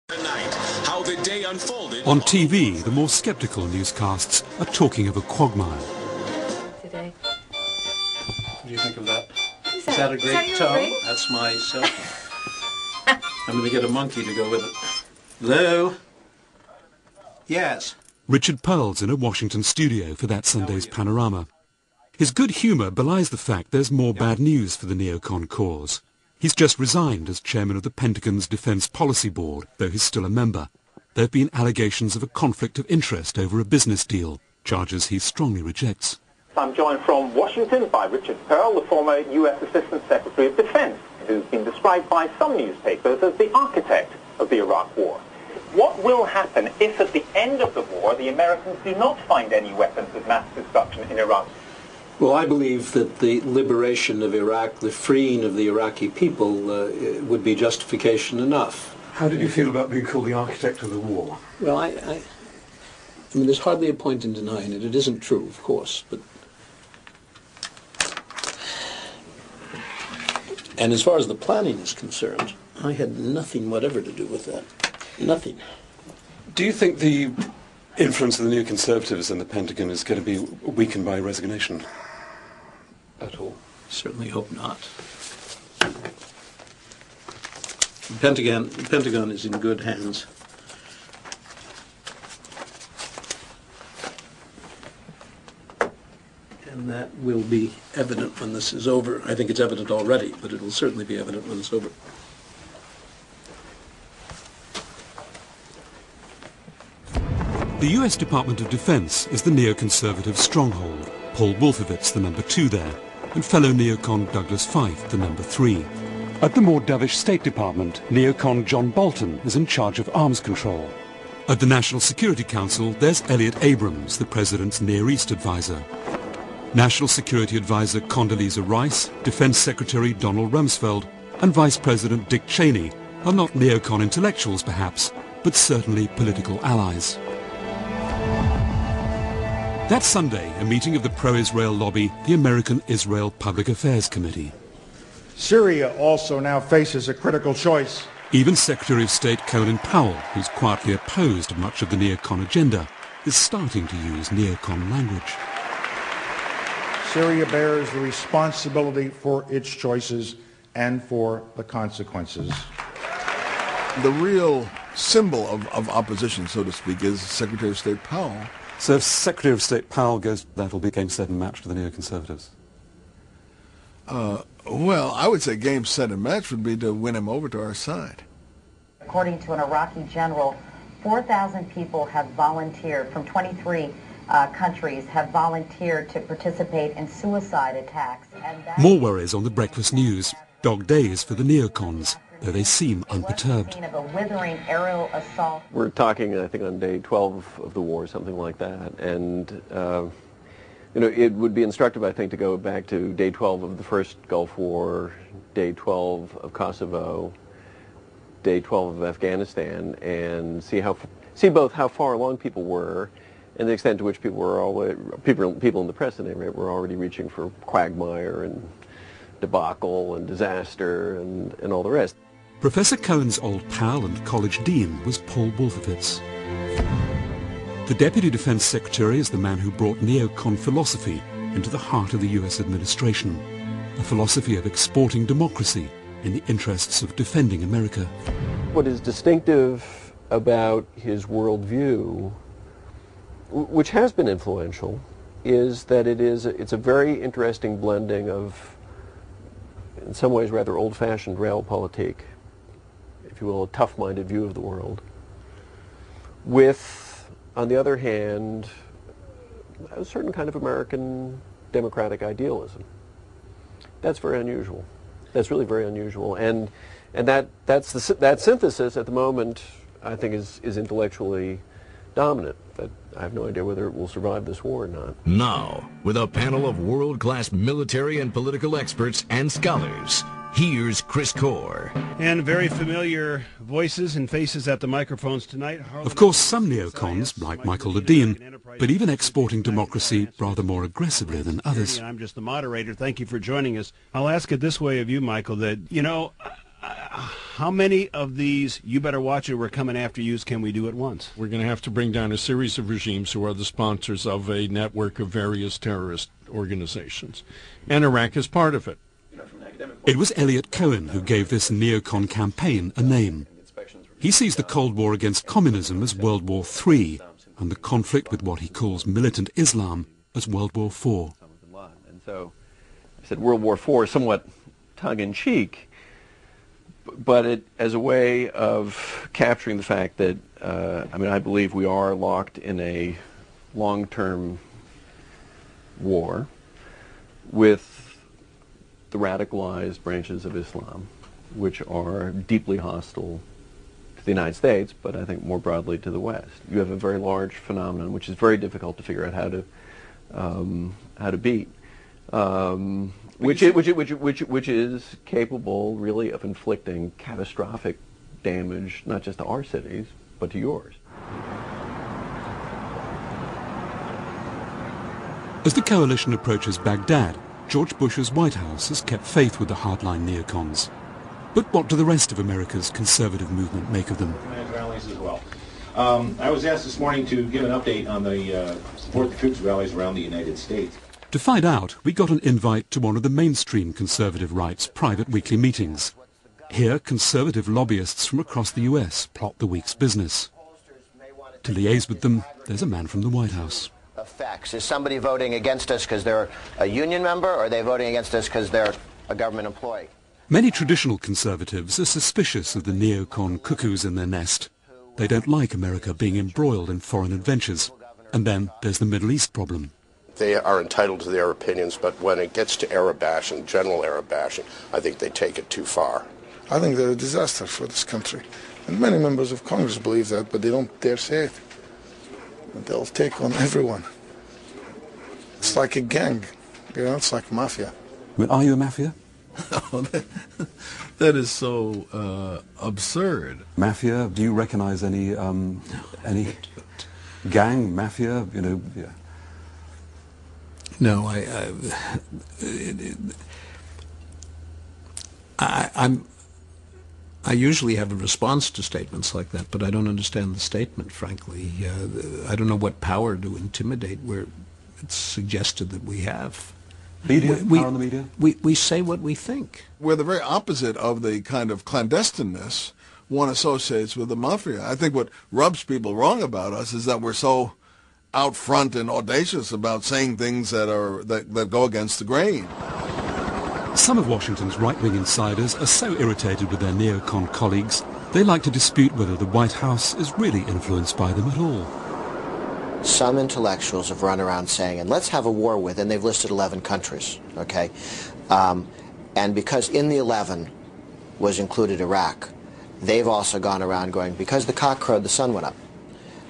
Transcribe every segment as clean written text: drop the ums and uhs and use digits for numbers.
How the day unfolded. On TV, the more sceptical newscasts are talking of a quagmire. Today. What do you think of that? Is that a great your tone? ring? That's my cell phone. I'm going to get a monkey to go with it. Hello? Yes. Richard Pearl's in a Washington studio for that Sunday's Panorama. His good humour belies the fact there's more bad news for the NeoCon cause. He's just resigned as chairman of the Pentagon's Defence Policy Board, though he's still a member. There have been allegations of a conflict of interest over a business deal, charges he strongly rejects. I'm joined from Washington by Richard Pearl, the former U.S. Assistant Secretary of Defense, who's been described by some newspapers as the architect of the Iraq War. What will happen if at the end of the war the Americans do not find any weapons of mass destruction in Iraq? Well, I believe that the liberation of Iraq, the freeing of the Iraqi people, would be justification enough. How did you feel about being called the architect of the war? Well, I mean, there's hardly a point in denying it. It isn't true, of course, but... And as far as the planning is concerned, I had nothing whatever to do with that. Nothing. Do you think the influence of the neoconservatives in the Pentagon is going to be weakened by resignation at all? Certainly hope not. The Pentagon is in good hands. And that will be evident when this is over. I think it's evident already, but it will certainly be evident when it's over. The US Department of Defense is the neoconservative stronghold, Paul Wolfowitz the number 2 there, and fellow neocon Douglas Feith the number 3. At the more dovish State Department, neocon John Bolton is in charge of arms control. At the National Security Council, there's Elliot Abrams, the President's Near East advisor. National Security Advisor Condoleezza Rice, Defense Secretary Donald Rumsfeld, and Vice President Dick Cheney are not neocon intellectuals perhaps, but certainly political allies. That Sunday, a meeting of the pro-Israel lobby, the American Israel Public Affairs Committee. Syria also now faces a critical choice. Even Secretary of State Colin Powell, who's quietly opposed much of the neocon agenda, is starting to use neocon language. Syria bears the responsibility for its choices and for the consequences. The real symbol of opposition, so to speak, is Secretary of State Powell. So if Secretary of State Powell goes, that'll be a Game 7 match for the neoconservatives? Well, I would say Game 7 match would be to win him over to our side. According to an Iraqi general, 4,000 people have volunteered from 23 countries have volunteered to participate in suicide attacks. And more worries on the breakfast news. Dog days for the neocons, though they seem unperturbed. Of a withering aerial assault. We're talking, I think, on day 12 of the war, something like that. And, you know, it would be instructive, I think, to go back to day 12 of the first Gulf War, day 12 of Kosovo, day 12 of Afghanistan, and see both how far along people were and the extent to which people were already, people in the press at any rate, were already reaching for quagmire and debacle and disaster and all the rest. Professor Cohen's old pal and college dean was Paul Wolfowitz. The Deputy Defense Secretary is the man who brought neocon philosophy into the heart of the US administration, a philosophy of exporting democracy in the interests of defending America. What is distinctive about his worldview, which has been influential, is that it's a very interesting blending of, in some ways, rather old-fashioned realpolitik, if you will, a tough-minded view of the world, with, on the other hand, a certain kind of American democratic idealism. That's very unusual. That's really very unusual, and that synthesis at the moment, I think, is intellectually dominant. But I have no idea whether it will survive this war or not. Now, with a panel of world-class military and political experts and scholars, here's Chris Core. And very familiar voices and faces at the microphones tonight. Of course, some neocons, like Michael Ledeen, but even exporting democracy rather more aggressively than others. I'm just the moderator. Thank you for joining us. I'll ask it this way of you, Michael, that, you know, how many of these "you better watch it, we're coming after yous" can we do at once? We're going to have to bring down a series of regimes who are the sponsors of a network of various terrorist organizations. And Iraq is part of it. It was Elliot Cohen who gave this neocon campaign a name. He sees the Cold War against communism as World War III and the conflict with what he calls militant Islam as World War IV. And so I said World War IV somewhat tongue-in-cheek, but it as a way of capturing the fact that, I believe we are locked in a long-term war with the radicalized branches of Islam, which are deeply hostile to the United States, but I think more broadly to the West. You have a very large phenomenon, which is very difficult to figure out how to beat, which is capable really of inflicting catastrophic damage, not just to our cities, but to yours. As the coalition approaches Baghdad, George Bush's White House has kept faith with the hardline neocons. But what do the rest of America's conservative movement make of them? Rallies as well. I was asked this morning to give an update on the Support the Troops rallies around the United States. To find out, we got an invite to one of the mainstream conservative right's private weekly meetings. Here, conservative lobbyists from across the US plot the week's business. To liaise with them, there's a man from the White House. Effects. Is somebody voting against us because they're a union member, or are they voting against us because they're a government employee? Many traditional conservatives are suspicious of the neocon cuckoos in their nest. They don't like America being embroiled in foreign adventures. And then there's the Middle East problem. They are entitled to their opinions, but when it gets to Arab bashing, general Arab bashing, I think they take it too far. I think they're a disaster for this country. And many members of Congress believe that, but they don't dare say it. They'll take on everyone. It's like a gang, it's like mafia. Are you a mafia? That is so absurd. Mafia? Do you recognize any gang, mafia? Yeah. No, I usually have a response to statements like that, but I don't understand the statement, frankly. I don't know what power to intimidate where it's suggested that we have. Media? Power on the media? We say what we think. We're the very opposite of the kind of clandestineness one associates with the mafia. I think what rubs people wrong about us is that we're so out front and audacious about saying things that go against the grain. Some of Washington's right-wing insiders are so irritated with their neocon colleagues, they like to dispute whether the White House is really influenced by them at all. Some intellectuals have run around saying, and let's have a war with, and they've listed 11 countries, okay? And because in the 11 was included Iraq, they've also gone around going, because the cock crowed, the sun went up.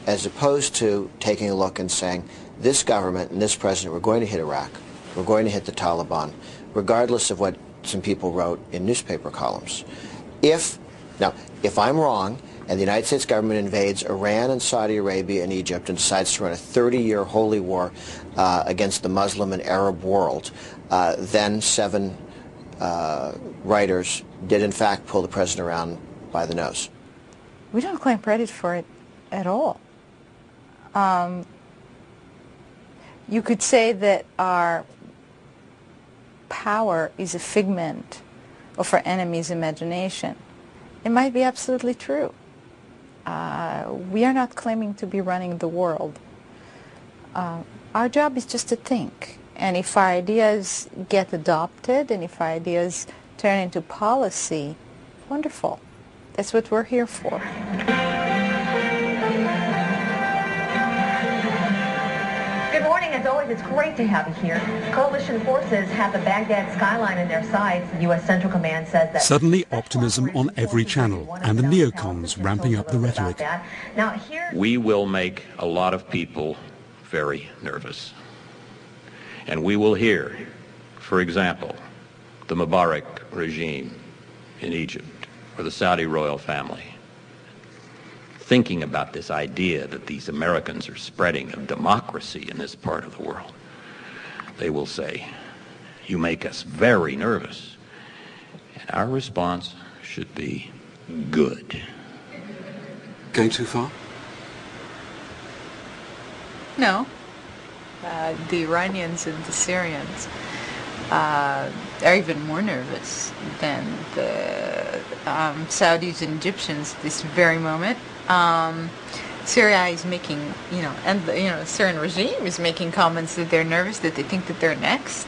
As opposed to taking a look and saying, this government and this president, we're going to hit Iraq, we're going to hit the Taliban, regardless of what some people wrote in newspaper columns. If I'm wrong, and the United States government invades Iran and Saudi Arabia and Egypt and decides to run a 30-year holy war against the Muslim and Arab world, then 7 writers did in fact pull the president around by the nose. We don't claim credit for it at all. You could say that our power is a figment of our enemy's imagination. It might be absolutely true. We are not claiming to be running the world. Our job is just to think. And if our ideas get adopted and if our ideas turn into policy, wonderful. That's what we're here for. Good morning. As always, it's great to have you here. Coalition forces have the Baghdad skyline in their sights. The U.S. Central Command says that... Suddenly, optimism on every channel, and the neocons ramping up the rhetoric. Now, here... We will make a lot of people very nervous. And we will hear, for example, the Mubarak regime in Egypt, or the Saudi royal family, thinking about this idea that these Americans are spreading of democracy in this part of the world. They will say, you make us very nervous. And our response should be good. Going too far? No. The Iranians and the Syrians are even more nervous than the Saudis and Egyptians at this very moment. Syria is making, and the Syrian regime is making comments that they're nervous, that they think that they're next.